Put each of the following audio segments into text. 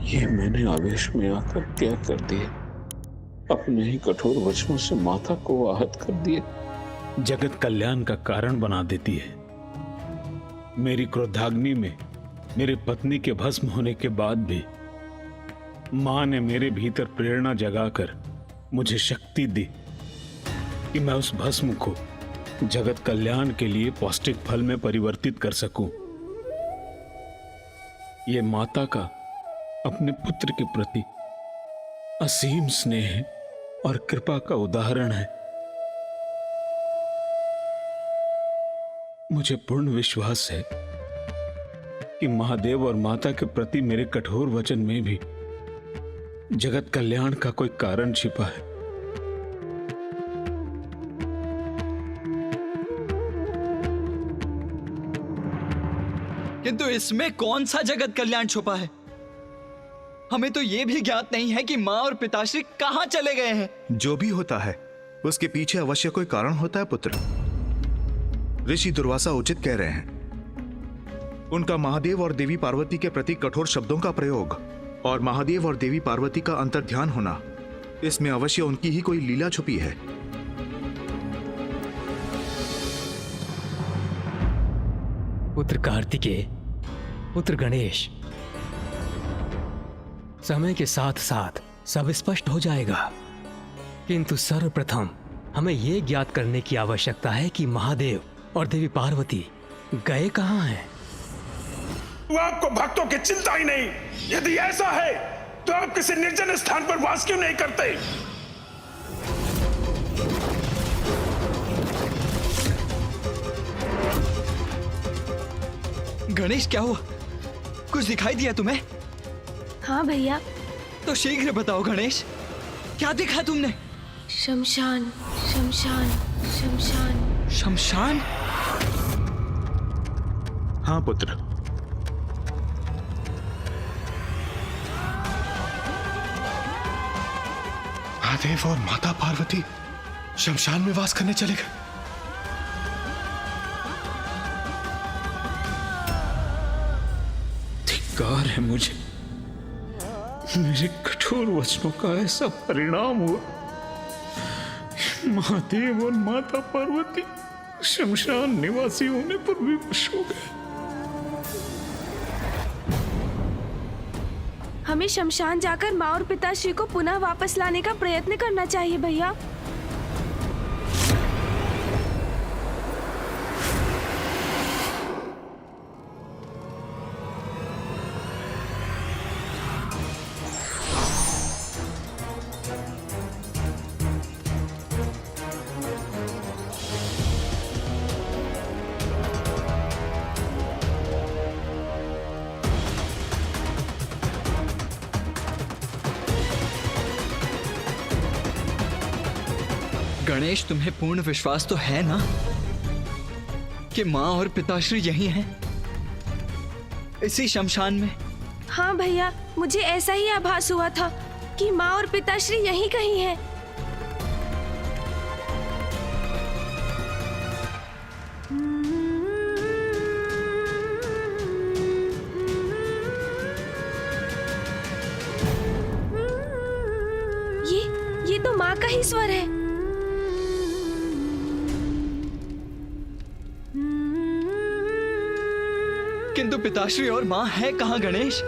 ये मैंने आवेश में आकर क्या कर दिया? अपने ही कठोर वचनों से माता को आहत कर दिया। जगत कल्याण का कारण बना देती है। मेरी क्रोधाग्नि में मेरे पत्नी के भस्म होने के बाद भी मां ने मेरे भीतर प्रेरणा जगाकर मुझे शक्ति दी कि मैं उस भस्म को जगत कल्याण के लिए पौष्टिक फल में परिवर्तित कर सकूं। यह माता का अपने पुत्र के प्रति असीम स्नेह और कृपा का उदाहरण है। मुझे पूर्ण विश्वास है कि महादेव और माता के प्रति मेरे कठोर वचन में भी जगत कल्याण का कोई कारण छिपा है। किंतु इसमें कौन सा जगत कल्याण छुपा है? हमें तो यह भी ज्ञात नहीं है कि मां और पिताश्री कहां चले गए हैं। जो भी होता है उसके पीछे अवश्य कोई कारण होता है पुत्र। ऋषि दुर्वासा उचित कह रहे हैं। उनका महादेव और देवी पार्वती के प्रति कठोर शब्दों का प्रयोग और महादेव और देवी पार्वती का अंतर्ध्यान होना, इसमें अवश्य उनकी ही कोई लीला छुपी है। पुत्र कार्तिकेय, पुत्र गणेश, समय के साथ साथ सब स्पष्ट हो जाएगा, किंतु सर्वप्रथम हमें यह ज्ञात करने की आवश्यकता है कि महादेव और देवी पार्वती गए कहां हैं। तो आपको भक्तों की चिंता ही नहीं। यदि ऐसा है तो आप किसी निर्जन स्थान पर वास क्यों नहीं करते? गणेश, क्या हुआ? कुछ दिखाई दिया तुम्हें? हाँ भैया। तो शीघ्र बताओ गणेश, क्या देखा तुमने? शमशान, शमशान, शमशान। शमशान? हाँ पुत्र, महादेव और माता पार्वती शमशान में वास करने चले गए। धिक्कार है मुझे, मेरे कठोर वचनों का ऐसा परिणाम हुआ। महादेव और माता पार्वती शमशान निवासी होने पर विवश हो गए। हमें शमशान जाकर माँ और पिताश्री को पुनः वापस लाने का प्रयत्न करना चाहिए भैया। गणेश, तुम्हें पूर्ण विश्वास तो है ना कि माँ और पिताश्री यही हैं, इसी शमशान में? हाँ भैया, मुझे ऐसा ही आभास हुआ था कि माँ और पिताश्री यहीं कहीं हैं। ये तो माँ का ही स्वर है। किंतु पिताश्री और माँ है कहाँ गणेश?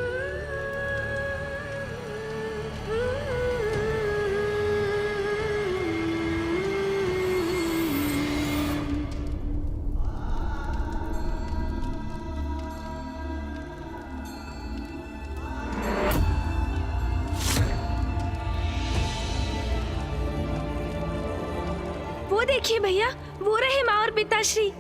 वो देखिए भैया, वो रहे माँ और पिताश्री।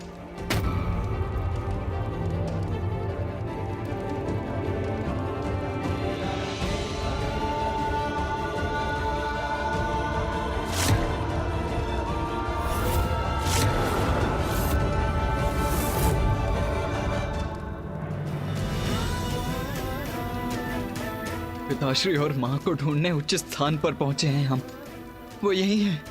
पिताश्री और माँ को ढूंढने उच्च स्थान पर पहुंचे हैं हम। वो यही है।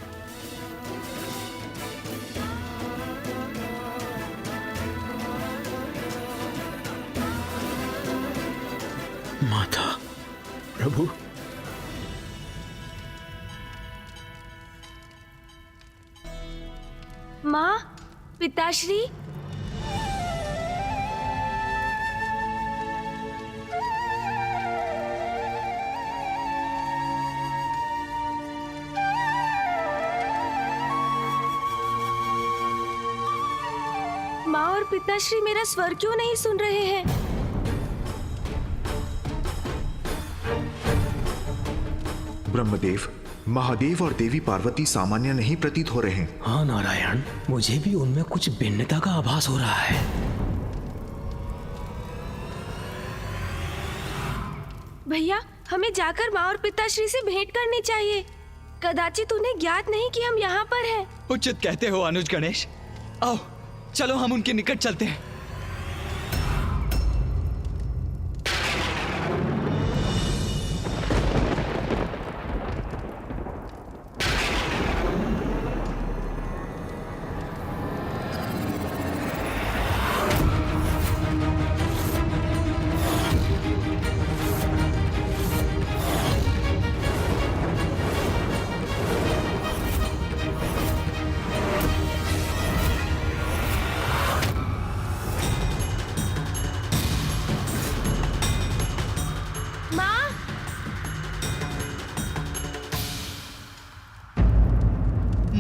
माता, प्रभु, माँ, पिताश्री। माँ और पिताश्री मेरा स्वर क्यों नहीं सुन रहे हैं? ब्रह्मदेव, महादेव और देवी पार्वती सामान्य नहीं प्रतीत हो रहे हैं। हाँ नारायण, मुझे भी उनमें कुछ भिन्नता का आभास हो रहा है। भैया, हमें जाकर माँ और पिताश्री से भेंट करनी चाहिए। कदाचित उन्हें ज्ञात नहीं कि हम यहाँ पर हैं। उचित कहते हो अनुज गणेश। आओ चलो हम उनके निकट चलते हैं।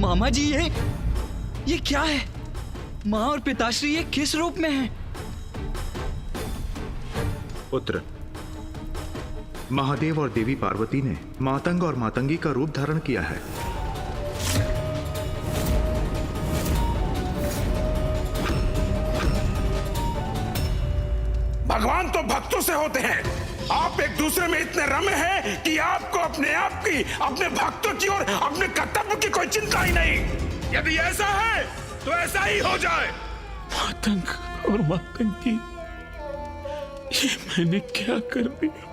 मामा जी, ये क्या है? माँ और पिताश्री ये किस रूप में हैं? पुत्र, महादेव और देवी पार्वती ने मातंग और मातंगी का रूप धारण किया है। भगवान तो भक्तों से होते हैं। आप एक दूसरे में इतने रमे हैं कि आपको अपने आप की, अपने भक्तों की और अपने कर्तव्य की कोई चिंता ही नहीं। यदि ऐसा है तो ऐसा ही हो जाए। मातंग और मातंगी, ये मैंने क्या कर दिया?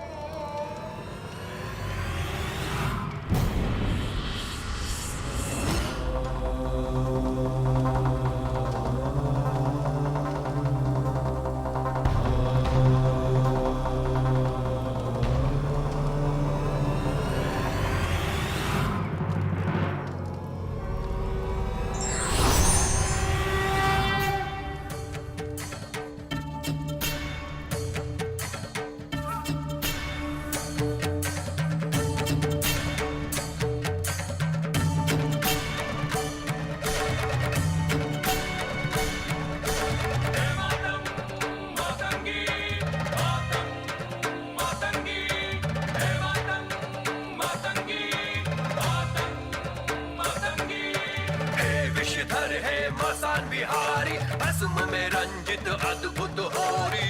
बिहारी भस्म में रंजित अद्भुत होरी।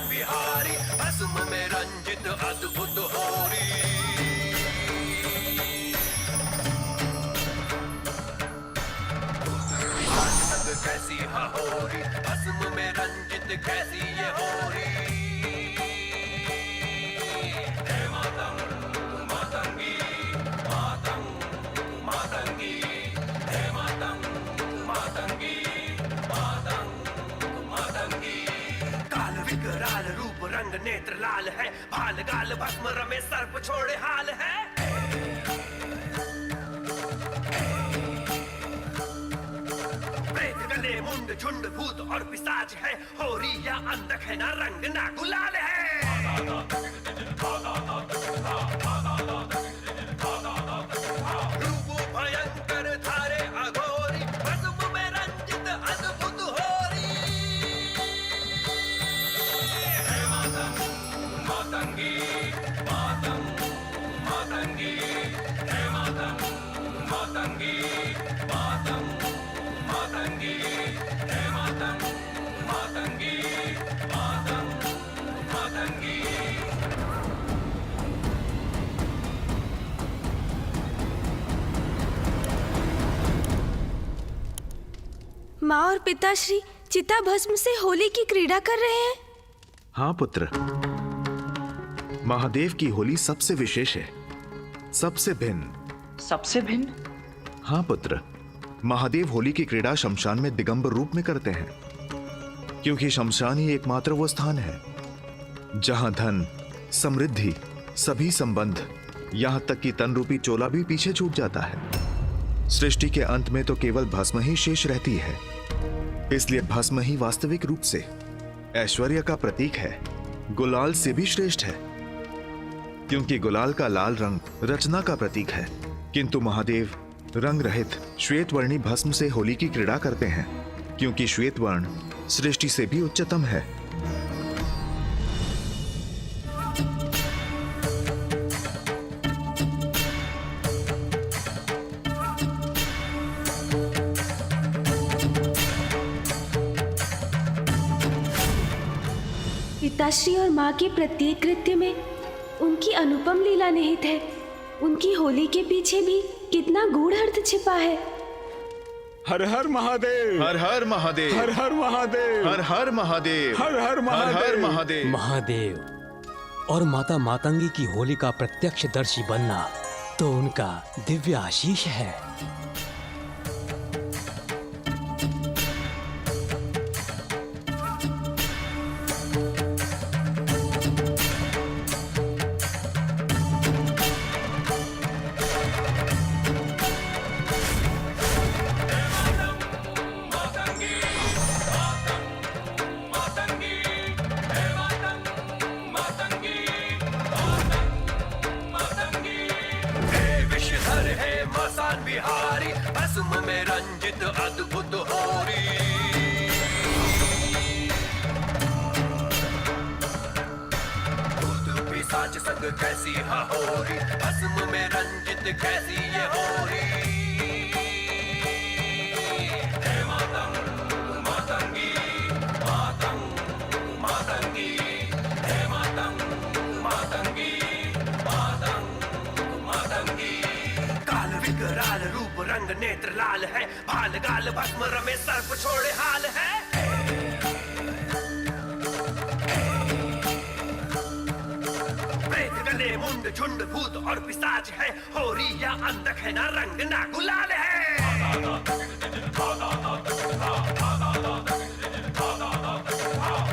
बिहारी भस्म में रंजित अद्भुत होरी। कैसी होरी भस्म में रंजित कैसी ये होरी। हे मातंग मातंगी मातंग मातंगी, हे मातंग मातंगी मातंग मातंगी। काल विकराल रूप रंग नेत्र लाल है, भाल गाल भस्म रमे सर्प छोड़े हाल है। प्रेत गले मुंड झुंड भूत और पिशाच है, होरी या अंधक है ना रंग ना गुलाल है। रूप भयंकर धारे अघोरी, भस्म में रंजित अद्भुत होरी। हे मातंग मातंगी मातंग मातंगी, हे मातंग मातंगी मातंग मातंगी, हे मातंग मातंगी मातंग मातंगी। माँ और पिताश्री चिता भस्म से होली की क्रीड़ा कर रहे हैं। हाँ पुत्र, महादेव की होली सबसे विशेष है, सबसे भिन्न। सबसे भिन्न? हाँ पुत्र, महादेव होली की क्रीड़ा शमशान में दिगंबर रूप में करते हैं, क्योंकि शमशान ही एकमात्र वो स्थान है जहां धन, समृद्धि, सभी संबंध, यहां तक कि तन रूपी चोला भी पीछे छूट जाता है। सृष्टि के अंत में तो केवल भस्म ही शेष रहती है, इसलिए भस्म ही वास्तविक रूप से ऐश्वर्य का प्रतीक है, गुलाल से भी श्रेष्ठ है, क्योंकि गुलाल का लाल रंग रचना का प्रतीक है। किंतु महादेव रंग रहित श्वेत वर्णी भस्म से होली की क्रीड़ा करते हैं, क्योंकि श्वेत वर्ण सृष्टि से भी उच्चतम है। पिताश्री और माँ के प्रत्येक कृत्य में उनकी अनुपम लीला निहित है। उनकी होली के पीछे भी कितना गूढ़ अर्थ छिपा है। हर हर महादेव, हर हर महादेव, हर हर महादेव, हर हर महादेव, हर हर महादेव, हर हर महादेव। महादेव और माता मातंगी की होली का प्रत्यक्षदर्शी बनना तो उनका दिव्य आशीष है। विषधर है मसान बिहारी, भस्म में रंजित अद्भुत होरी। भूत पिशाच संग कैसी होरी, भस्म में रंजित कैसी ये होरी। हे मातंग मातंगी, मातंग मातंगी, हे मातंग मातंगी, मातंग मातंगी। काल विकराल रूप रंग नेत्र लाल है, भाल गाल भस्म रमे सर्प छोड़े हाल है। प्रेत गले मुंड झुंड भूत और पिशाच है, होरी या अंधक है ना रंग ना गुलाल है।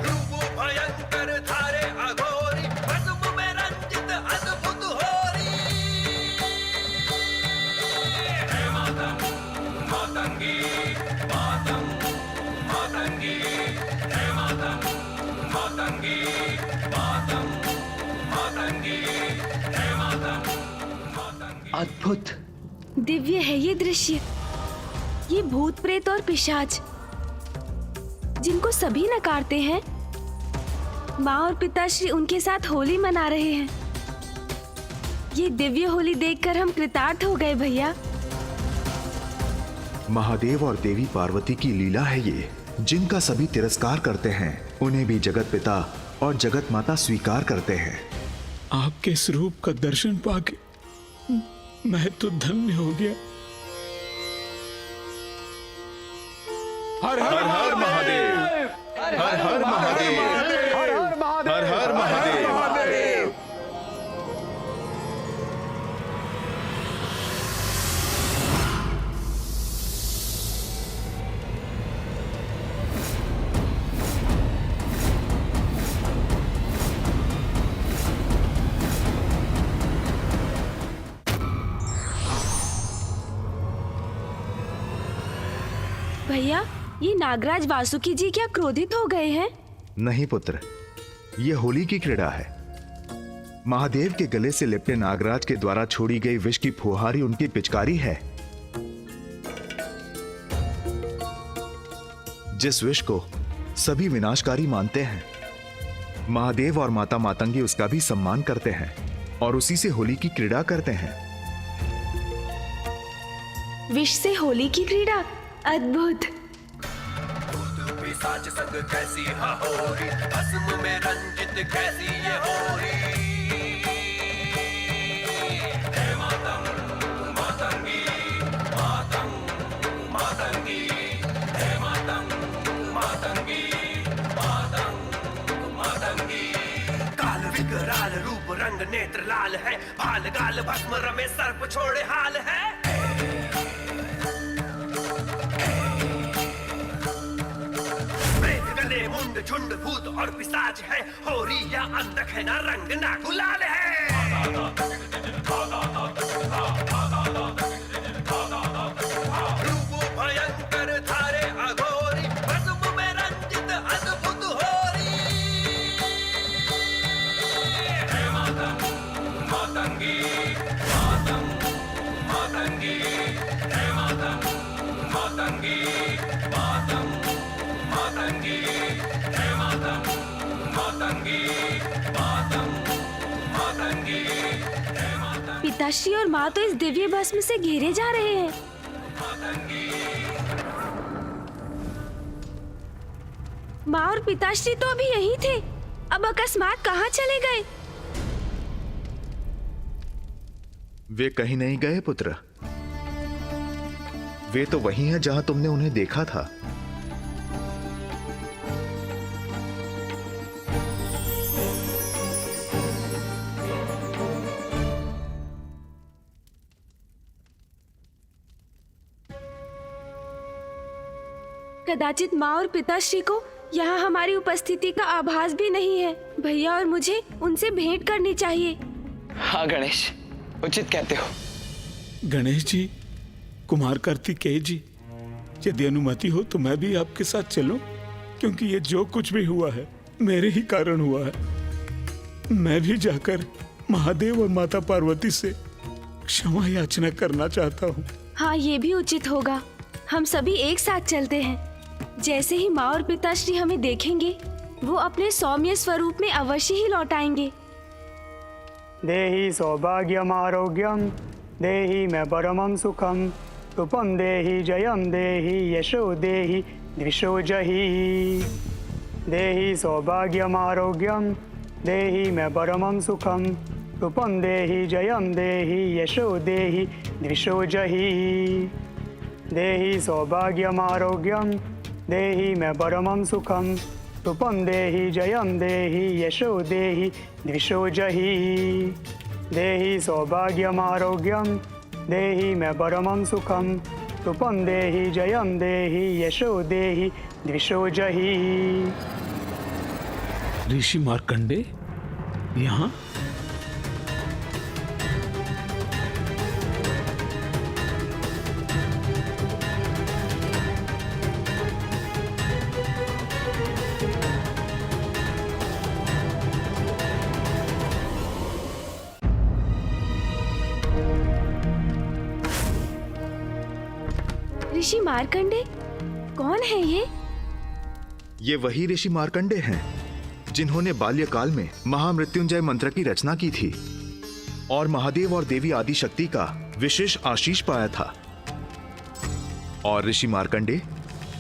रूप भयंकर धारे अघोरी, भस्म में रंजित अद्भुत होरी। हे मातंग मातंगी, मातंग मातंगी, हे मातंग मातंगी, मातंग मातंगी, हे मातंग मातंगी। अद्भुत, दिव्य है ये दृश्य। ये भूत प्रेत और पिशाच जिनको सभी नकारते हैं, माँ और पिताश्री उनके साथ होली मना रहे हैं। ये दिव्य होली देखकर हम कृतार्थ हो गए भैया। महादेव और देवी पार्वती की लीला है ये, जिनका सभी तिरस्कार करते हैं, उन्हें भी जगत पिता और जगत माता स्वीकार करते हैं। आपके स्वरूप का दर्शन पाके मैं तो धन्य हो गया। हर हर हर महादेव, हर हर महादेव, हर हर महादेव। भैया, ये नागराज वासुकी जी क्या क्रोधित हो गए हैं? नहीं पुत्र, ये होली की क्रीड़ा है। महादेव के गले से लिपटे नागराज के द्वारा छोड़ी गई विष की फुहारी उनकी पिचकारी है। जिस विष को सभी विनाशकारी मानते हैं, महादेव और माता मातंगी उसका भी सम्मान करते हैं और उसी से होली की क्रीड़ा करते हैं। विष से होली की क्रीड़ा, अद्भुत। भूत पिशाच संग कैसी होरी, भस्म में रंजित कैसी ये होरी। हे मातंग मातंगी, मातंग मातंगी, हे मातंग नेत्र लाल है, भाल गाल भस्म रमे सर्प छोड़े हाल है। प्रेत गले मुंड झुंड भूत और पिशाच है, होरी या अंधक है ना रंग ना गुलाल है। रूप भयंकर धारे अघोरी, भस्म में रंजित अद्भुत होरी। मातंगी मातंगी हे मातंग मातंगी मातंगी हे मातंग मातंगी मातंगी हे मातंग। पिताश्री और माँ तो इस दिव्य भस्म से घेरे जा रहे हैं। माँ और पिताश्री तो अभी यही थे, अब अकस्मात कहाँ चले गए? वे कहीं नहीं गए पुत्र। वे तो वही हैं जहां तुमने उन्हें देखा था। कदाचित माँ और पिताश्री को यहाँ हमारी उपस्थिति का आभास भी नहीं है। भैया और मुझे उनसे भेंट करनी चाहिए। हाँ गणेश, उचित कहते हो। गणेश जी, कुमार कार्तिकेय जी, यदि अनुमति हो तो मैं भी आपके साथ चलूं, क्योंकि ये जो कुछ भी हुआ है मेरे ही कारण हुआ है। मैं भी जाकर महादेव और माता पार्वती से क्षमा याचना करना चाहता हूँ। हाँ, ये भी उचित होगा। हम सभी एक साथ चलते हैं। जैसे ही माँ और पिताश्री हमें देखेंगे, वो अपने सौम्य स्वरूप में अवश्य ही लौट आएंगे। देहि सौभाग्यम आरोग्यम देहि मे परमं सुखम तुपम देहि जयम देहि यशो देहि द्विषो जहि। देहि सौभाग्यम आरोग्यम देहि मे परमं सुखम तुपम देहि जयम देहि यशो देहि द्विषो जहि। देहि सौभाग्यम आरोग्यम देहि मे परमं सुखम तुपम देहि जयम देहि यशो देहि द्विषो जहि। देहि सौभाग्यम आरोग्यम देहि मे परमं सुखम तुपम देहि जयम देहि यशो देहि द्विषो जहि। ऋषि मार्कंडे यहाँ? ऋषि मार्कंडे, कौन है ये? ये वही ऋषि मार्कंडे हैं जिन्होंने बाल्यकाल में महामृत्युंजय मंत्र की रचना की थी और महादेव और देवी आदिशक्ति का विशेष आशीष पाया था। और ऋषि मार्कंडे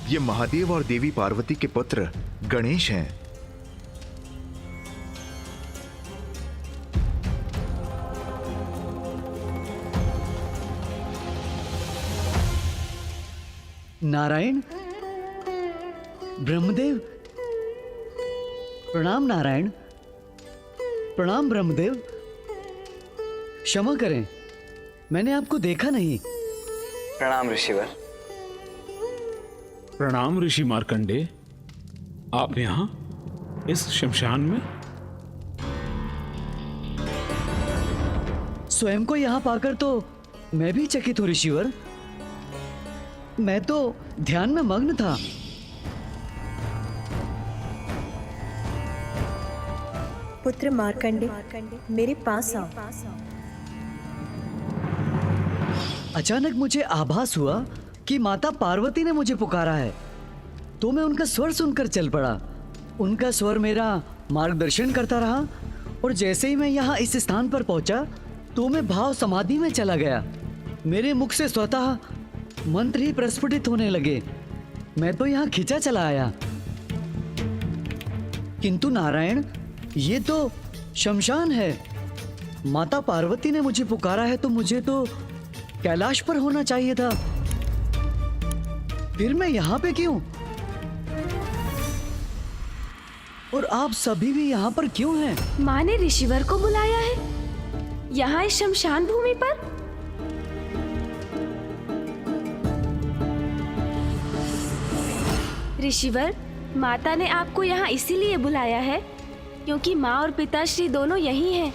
ये महादेव और देवी पार्वती के पुत्र गणेश हैं। नारायण, ब्रह्मदेव, प्रणाम नारायण, प्रणाम ब्रह्मदेव। क्षमा करें, मैंने आपको देखा नहीं। प्रणाम ऋषिवर। प्रणाम ऋषि मार्कंडे, आप यहाँ इस शमशान में? स्वयं को यहाँ पाकर तो मैं भी चकित हूँ ऋषिवर। मैं तो ध्यान में मग्न था। पुत्र मार्कंडे, मेरे पास आओ। अचानक मुझे आभास हुआ कि माता पार्वती ने मुझे पुकारा है, तो मैं उनका स्वर सुनकर चल पड़ा। उनका स्वर मेरा मार्गदर्शन करता रहा और जैसे ही मैं यहाँ इस स्थान पर पहुंचा तो मैं भाव समाधि में चला गया। मेरे मुख से स्वतः मंत्र ही प्रस्फुटित होने लगे। मैं तो यहाँ खिंचा चला आया। किंतु नारायण, ये तो शमशान है। माता पार्वती ने मुझे पुकारा है तो मुझे तो कैलाश पर होना चाहिए था। फिर मैं यहाँ पे क्यों? और आप सभी भी यहाँ पर क्यों हैं? माँ ने ऋषिवर को बुलाया है। यहाँ इस शमशान भूमि पर? ऋषिवर, माता ने आपको यहाँ इसीलिए बुलाया है क्योंकि माँ और पिताश्री दोनों यही हैं।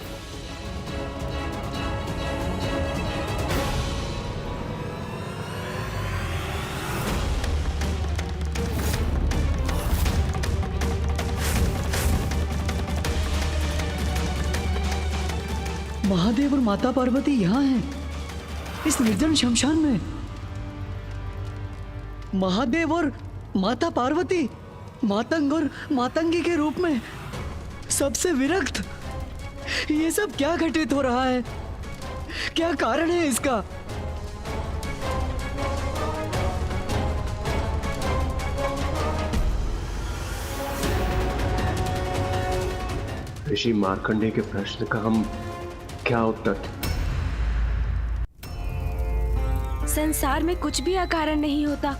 महादेव और माता पार्वती यहाँ हैं, इस निर्जन शमशान में। महादेव और माता पार्वती मातंग और मातंगी के रूप में, सबसे विरक्त। ये सब क्या घटित हो रहा है? क्या कारण है इसका? ऋषि मार्कंडेय के प्रश्न का हम क्या उत्तर? संसार में कुछ भी अकारण नहीं होता।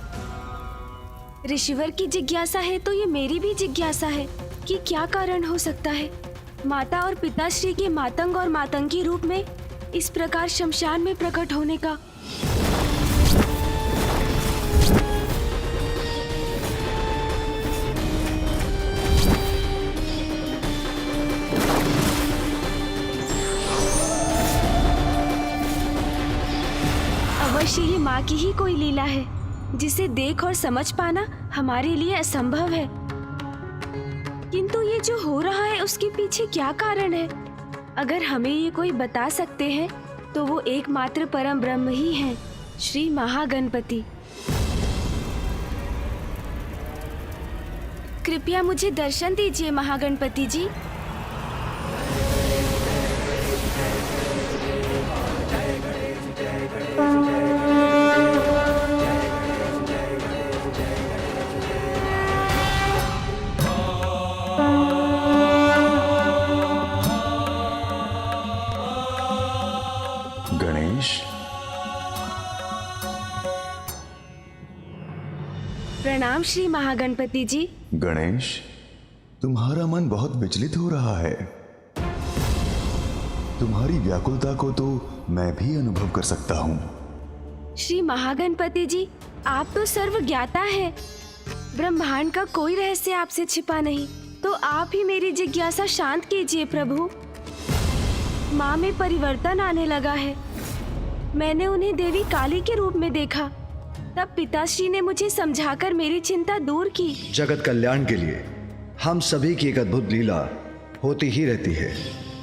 ऋषिवर की जिज्ञासा है तो ये मेरी भी जिज्ञासा है कि क्या कारण हो सकता है माता और पिताश्री के मातंग और मातंगी रूप में इस प्रकार शमशान में प्रकट होने का। अवश्य ही माँ की ही कोई लीला है जिसे देख और समझ पाना हमारे लिए असंभव है। किंतु ये जो हो रहा है उसके पीछे क्या कारण है? अगर हमें ये कोई बता सकते हैं तो वो एकमात्र परम ब्रह्म ही हैं, श्री महागणपति। कृपया मुझे दर्शन दीजिए महागणपति जी। गणेश, प्रणाम श्री महागणपति जी। गणेश, तुम्हारा मन बहुत विचलित हो रहा है। तुम्हारी व्याकुलता को तो मैं भी अनुभव कर सकता हूँ। श्री महागणपति जी, आप तो सर्वज्ञाता हैं। ब्रह्मांड का कोई रहस्य आपसे छिपा नहीं, तो आप ही मेरी जिज्ञासा शांत कीजिए प्रभु। माँ में परिवर्तन आने लगा है। मैंने उन्हें देवी काली के रूप में देखा, तब पिताश्री ने मुझे समझाकर मेरी चिंता दूर की। जगत कल्याण के लिए हम सभी की एक अद्भुत लीला होती ही रहती है।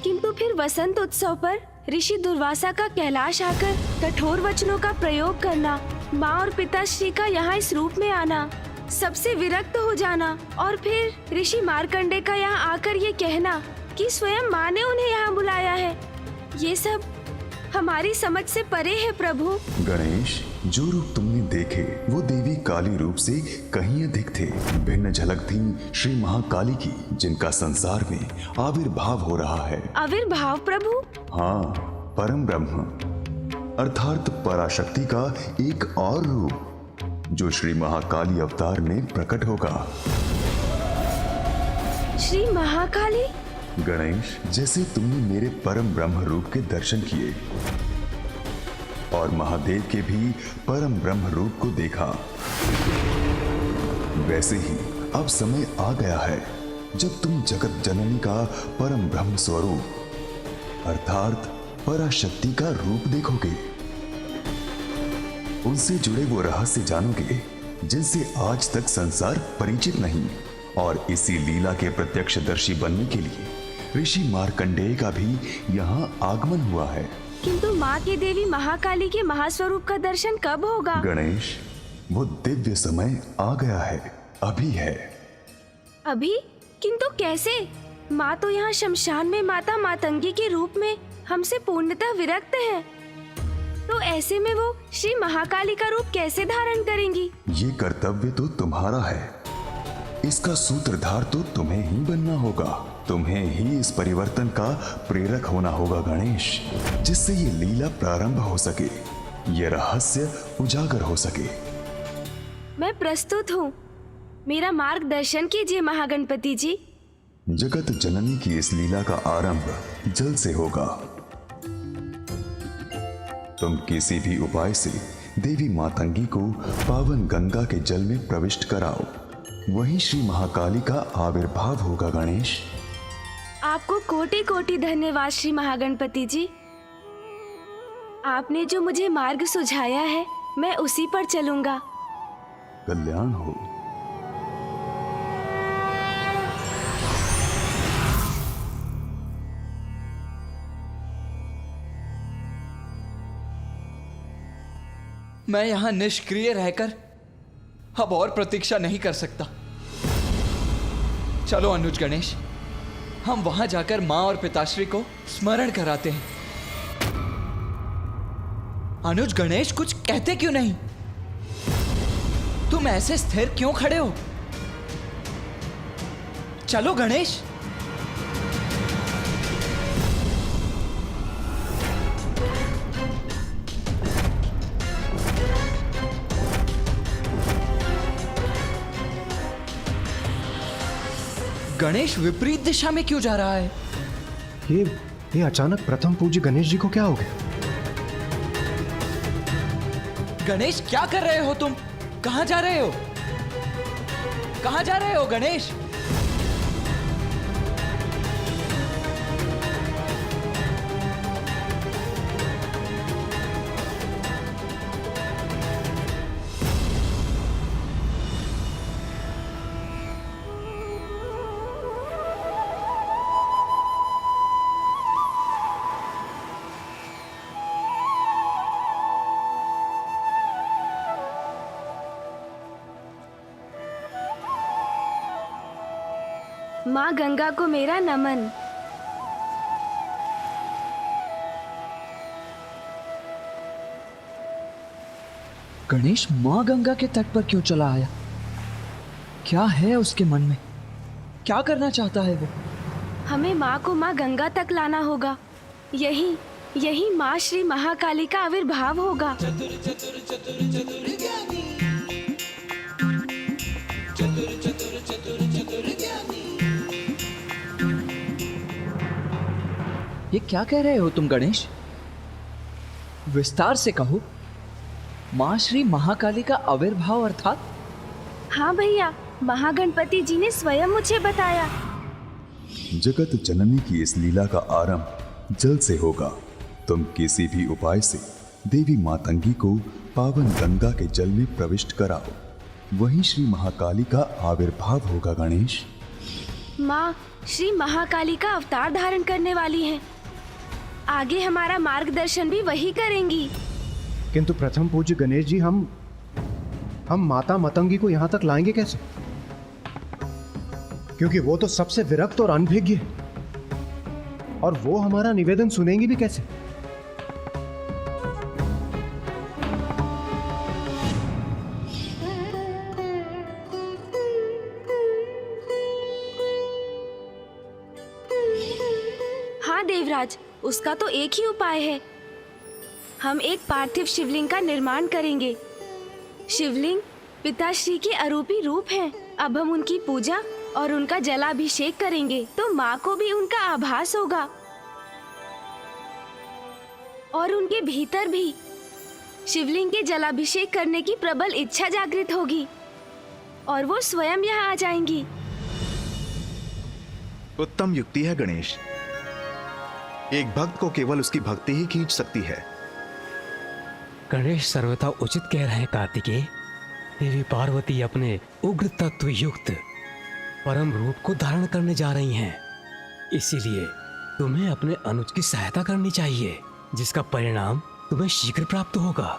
किंतु फिर वसंत उत्सव पर ऋषि दुर्वासा का कैलाश आकर कठोर वचनों का प्रयोग करना, माँ और पिताश्री का यहाँ इस रूप में आना, सबसे विरक्त हो जाना, और फिर ऋषि मार्कंडेय का यहाँ आकर ये कहना कि स्वयं माँ ने उन्हें यहाँ बुलाया है, ये सब हमारी समझ से परे है प्रभु। गणेश, जो रूप तुमने देखे वो देवी काली रूप से कहीं अधिक थे। भिन्न झलक थी श्री महाकाली की, जिनका संसार में आविर्भाव हो रहा है। आविर्भाव प्रभु? हाँ, परम ब्रह्म अर्थात पराशक्ति का एक और रूप जो श्री महाकाली अवतार में प्रकट होगा। श्री महाकाली? गणेश, जैसे तुमने मेरे परम ब्रह्म रूप के दर्शन किए और महादेव के भी परम ब्रह्म रूप को देखा, वैसे ही अब समय आ गया है जब तुम जगत जननी का परम ब्रह्म स्वरूप अर्थात पराशक्ति का रूप देखोगे। उनसे जुड़े वो रहस्य जानोगे जिनसे आज तक संसार परिचित नहीं, और इसी लीला के प्रत्यक्षदर्शी बनने के लिए ऋषि मार्कंडेय का भी यहाँ आगमन हुआ है। किंतु माँ की देवी महाकाली के महास्वरूप का दर्शन कब होगा? गणेश, वो दिव्य समय आ गया है, अभी है। अभी? किंतु कैसे? माँ तो यहाँ शमशान में माता मातंगी के रूप में हमसे पूर्णतः विरक्त है, तो ऐसे में वो श्री महाकाली का रूप कैसे धारण करेंगी? ये कर्तव्य तो तुम्हारा है, इसका सूत्रधार तो तुम्हें ही बनना होगा। तुम्हें ही इस परिवर्तन का प्रेरक होना होगा गणेश, जिससे ये लीला प्रारंभ हो सके, ये रहस्य उजागर हो सके। मैं प्रस्तुत हूँ, मेरा मार्गदर्शन कीजिए महागणपति जी। जगत जननी की इस लीला का आरंभ जल से होगा। तुम किसी भी उपाय से देवी मातंगी को पावन गंगा के जल में प्रविष्ट कराओ, वहीं श्री महाकाली का आविर्भाव होगा गणेश। आपको कोटि कोटि धन्यवाद श्री महागणपति जी। आपने जो मुझे मार्ग सुझाया है मैं उसी पर चलूंगा। कल्याण हो। मैं यहां निष्क्रिय रहकर अब और प्रतीक्षा नहीं कर सकता। चलो अनुज गणेश, हम वहां जाकर मां और पिताश्री को स्मरण कराते हैं। अनुज गणेश, कुछ कहते क्यों नहीं? तुम ऐसे स्थिर क्यों खड़े हो? चलो गणेश। गणेश विपरीत दिशा में क्यों जा रहा है? ये अचानक प्रथम पूज्य गणेश जी को क्या हो गया? गणेश, क्या कर रहे हो तुम? कहां जा रहे हो? कहां जा रहे हो गणेश? माँ गंगा को मेरा नमन। गणेश मां गंगा के तट पर क्यों चला आया? क्या है उसके मन में? क्या करना चाहता है वो? हमें माँ को माँ गंगा तक लाना होगा। यही माँ श्री महाकाली का आविर्भाव होगा। ये क्या कह रहे हो तुम गणेश? विस्तार से कहो। माँ श्री महाकाली का आविर्भाव अर्थात? हाँ भैया, महागणपति जी ने स्वयं मुझे बताया। जगत जननी की इस लीला का आरंभ जल से होगा। तुम किसी भी उपाय से देवी मातंगी को पावन गंगा के जल में प्रविष्ट कराओ, वहीं श्री महाकाली का आविर्भाव होगा गणेश। माँ श्री महाकाली का अवतार धारण करने वाली हैं। आगे हमारा मार्गदर्शन भी वही करेंगी। किंतु प्रथम पूज्य गणेश जी, हम माता मतंगी को यहाँ तक लाएंगे कैसे? क्योंकि वो तो सबसे विरक्त और अनभिज्ञ है, और वो हमारा निवेदन सुनेंगी भी कैसे? हाँ देवराज, उसका तो एक ही उपाय है। हम एक पार्थिव शिवलिंग का निर्माण करेंगे। शिवलिंग पिताश्री के अरूपी रूप हैं। अब हम उनकी पूजा और उनका जलाभिषेक करेंगे तो माँ को भी उनका आभास होगा, और उनके भीतर भी शिवलिंग के जलाभिषेक करने की प्रबल इच्छा जागृत होगी और वो स्वयं यहाँ आ जाएंगी। उत्तम युक्ति है गणेश। एक भक्त को केवल उसकी भक्ति ही खींच सकती है। गणेश सर्वथा उचित कह रहे हैं कार्तिकेय। देवी पार्वती अपने उग्र तत्व युक्त परम रूप को धारण करने जा रही हैं। इसीलिए तुम्हें अपने अनुज की सहायता करनी चाहिए, जिसका परिणाम तुम्हें शीघ्र प्राप्त होगा।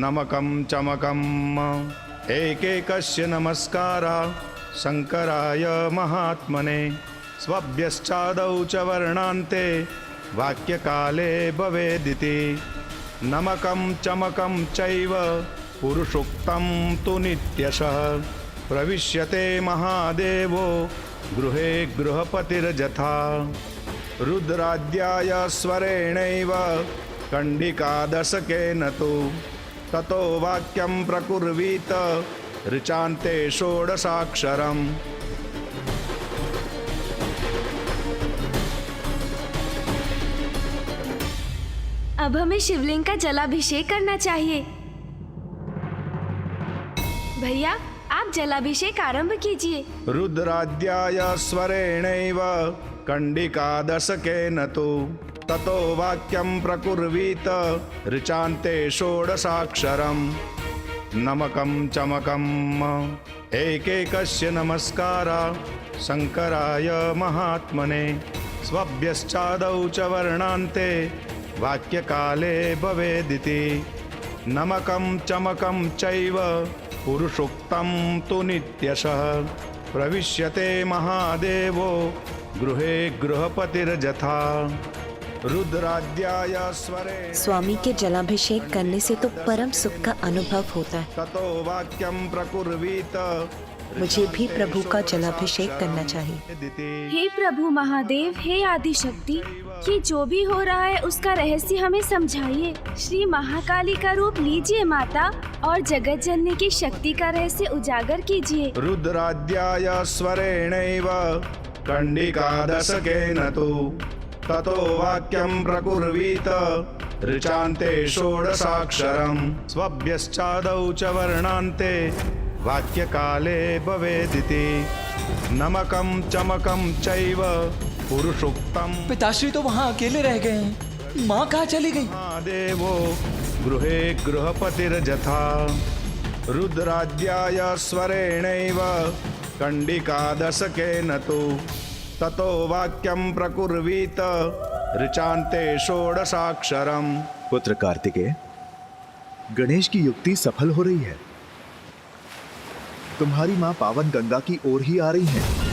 नमकं चमकम् एकैकस्य नमस्कारा शंकराय महात्मने स्वभ्यश्चादौ च वर्णान्ते वाक्यकाले भवेदिति नमकं चमकं चैव पुरुषोक्तं तु नित्यशः प्रविश्यते महादेवो गृहे गृहपतिर्यथा रुद्राद्याय स्वरेणैव कंडिकादशकेन तु ततो वाक्यं प्रकुर्वीत ऋचान्ते षोडशाक्षरम् अब हमें शिवलिंग का जलाभिषेक करना चाहिए। भैया आप जलाभिषेक आरंभ कीजिए। रुद्राद्याय स्वरेणैव कंडिकादशकेन तु ततो वाक्यं प्रकुर्वीत ऋचान्ते षोडशाक्षरम् नमकं चमकम् एकैकस्य नमस्कारा शंकराय महात्मने स्वभ्यश्चादौ च वर्णान्ते वाक्यकाले भवेदिति नमकं चमकं चैव पुरुषोक्तं तु नित्यशः प्रविश्यते महादेवो गृहे गृहपतिर्यथा रुद्राद्याय स्वरे। स्वामी के जलाभिषेक करने से तो परम सुख का अनुभव होता है। ततो वाक्यं प्रकुर्वीत मुझे भी प्रभु का जलाभिषेक करना चाहिए। हे प्रभु महादेव, हे आदि शक्ति, ये जो भी हो रहा है उसका रहस्य हमें समझाइए। श्री महाकाली का रूप लीजिए माता और जगत जननी की शक्ति का रहस्य उजागर कीजिए। रुद्राद्याय स्वरेणैव कंडिकादशकेन तु ततो वाक्यं प्रकुर्वीत ऋचान्ते षोडशाक्षरम् स्वभ्यश्चादौ च वर्णान्ते वाक्यकाले भवेदिति नमकं चमकं चैव पुरुषोक्तं। पिताश्री तो वहाँ अकेले रह गए हैं, माँ कहाँ चली गई? देवो गृहे गृहपतिर्यथा रुद्राद्याय स्वरेणैव कंडिकादशकेन तु ततो वाक्यं प्रकुर्वीत ऋचान्ते षोडशाक्षरम्। पुत्र कार्तिकेय, गणेश की युक्ति सफल हो रही है। तुम्हारी माँ पावन गंगा की ओर ही आ रही है।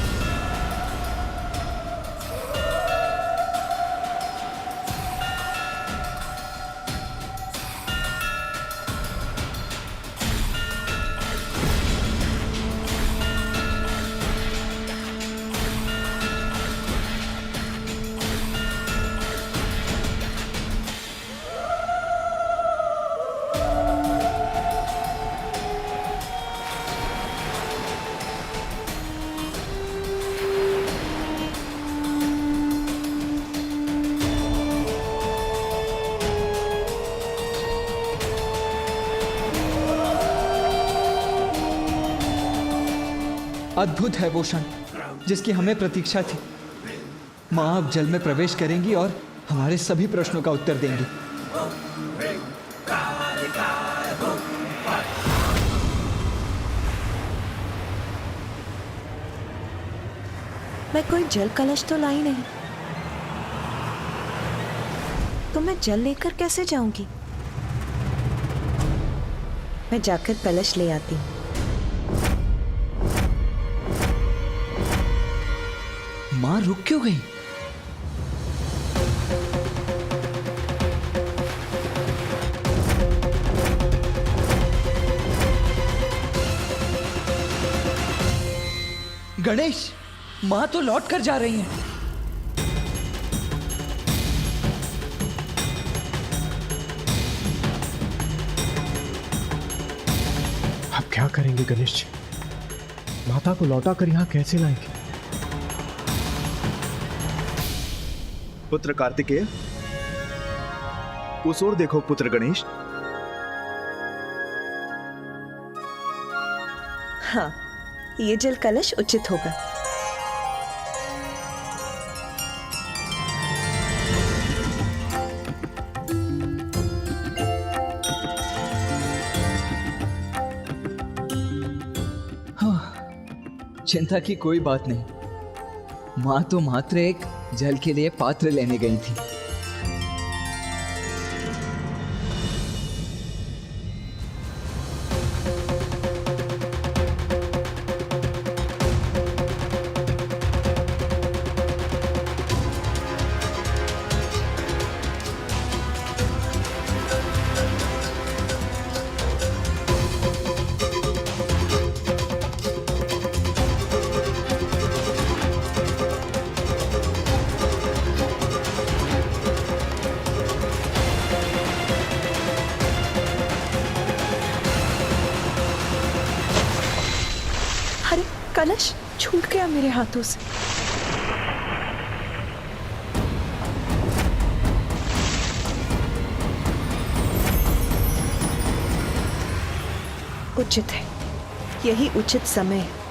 अद्भुत है वो क्षण जिसकी हमें प्रतीक्षा थी। माँ अब जल में प्रवेश करेंगी और हमारे सभी प्रश्नों का उत्तर देंगी। मैं कोई जल कलश तो लाई नहीं, तो मैं जल लेकर कैसे जाऊंगी? मैं जाकर कलश ले आती हूँ। माँ रुक क्यों गई? गणेश, माँ तो लौट कर जा रही हैं। अब क्या करेंगे गणेश जी? माता को लौटा कर यहाँ कैसे लाएंगे? पुत्र कार्तिकेय, उस ओर देखो पुत्र गणेश। हाँ, ये जल कलश उचित होगा। चिंता की कोई बात नहीं। माँ तो मात्र एक जल के लिए पात्र लेने गई थी। कलश छूट गया मेरे हाथों से। उचित है, यही उचित समय है।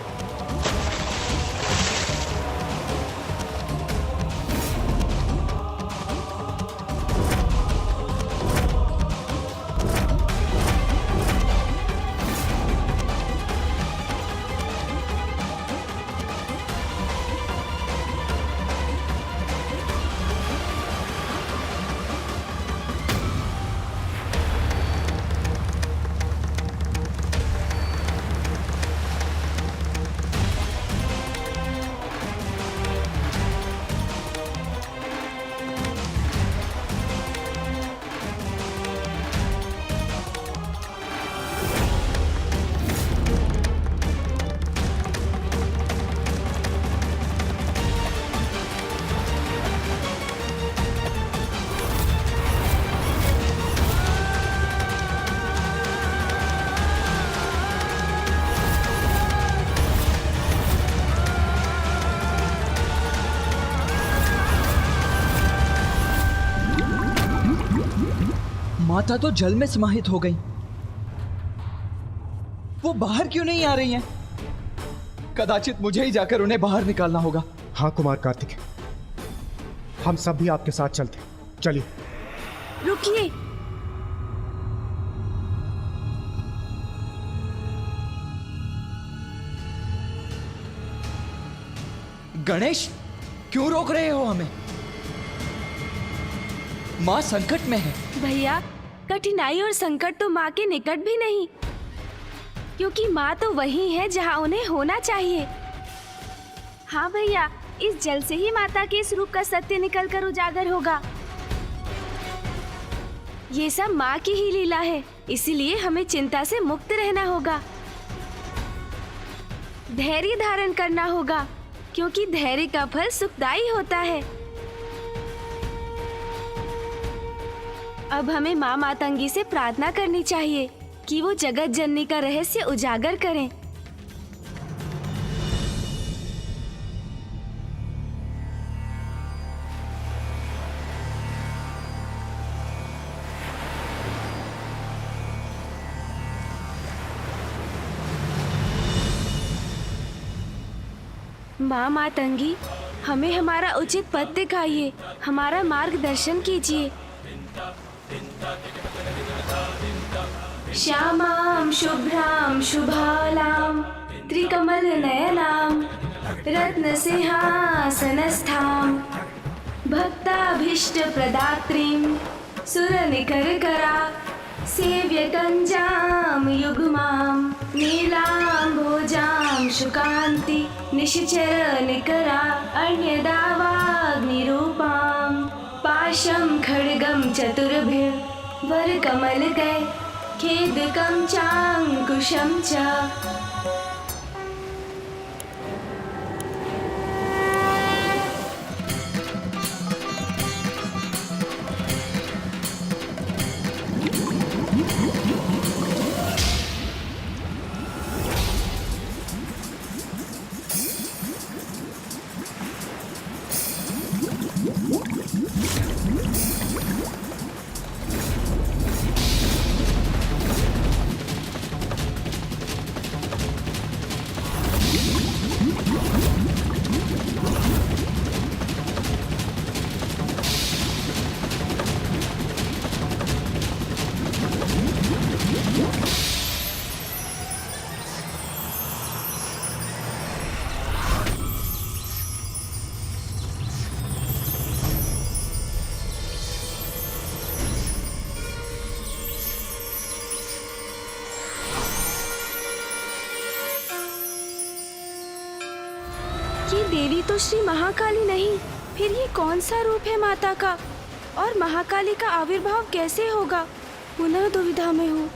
माता तो जल में समाहित हो गई। वो बाहर क्यों नहीं आ रही हैं? कदाचित मुझे ही जाकर उन्हें बाहर निकालना होगा। हाँ कुमार कार्तिक, हम सब भी आपके साथ चलते। चलिए। रुकिए। गणेश, क्यों रोक रहे हो हमें? माँ संकट में है। भैया, कठिनाई और संकट तो माँ के निकट भी नहीं, क्योंकि माँ तो वही है जहाँ उन्हें होना चाहिए। हाँ भैया, इस जल से ही माता के इस रूप का सत्य निकलकर उजागर होगा। ये सब माँ की ही लीला है, इसीलिए हमें चिंता से मुक्त रहना होगा। धैर्य धारण करना होगा, क्योंकि धैर्य का फल सुखदायी होता है। अब हमें माँ मातंगी से प्रार्थना करनी चाहिए कि वो जगत जननी का रहस्य उजागर करें। माँ मातंगी, हमें हमारा उचित पथ दिखाइए, हमारा मार्गदर्शन कीजिए। श्यामां शुभ्रां शुभालां त्रिकमल नयनां रत्न सिंहासनस्थां भक्ताभीष्ट प्रदात्रीं सुरनिकरकरा सेव्यकञ्जां युग्मां नीलाम्भोजां शुकान्ति निश्चर निकरा अन्यदावाग्निरूपां पाशं खड्गं चतुर्भिः वरकमलकै खेदकं चाङ्कुशं च। ये देवी तो श्री महाकाली नहीं, फिर ये कौन सा रूप है माता का? और महाकाली का आविर्भाव कैसे होगा? पुनः दुविधा में हूँ।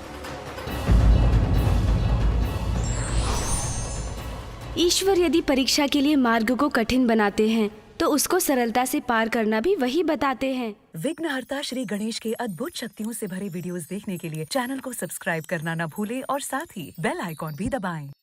ईश्वर यदि परीक्षा के लिए मार्ग को कठिन बनाते हैं तो उसको सरलता से पार करना भी वही बताते हैं। विघ्नहर्ता श्री गणेश के अद्भुत शक्तियों से भरे वीडियोस देखने के लिए चैनल को सब्सक्राइब करना न भूलें और साथ ही बेल आइकॉन भी दबाएं।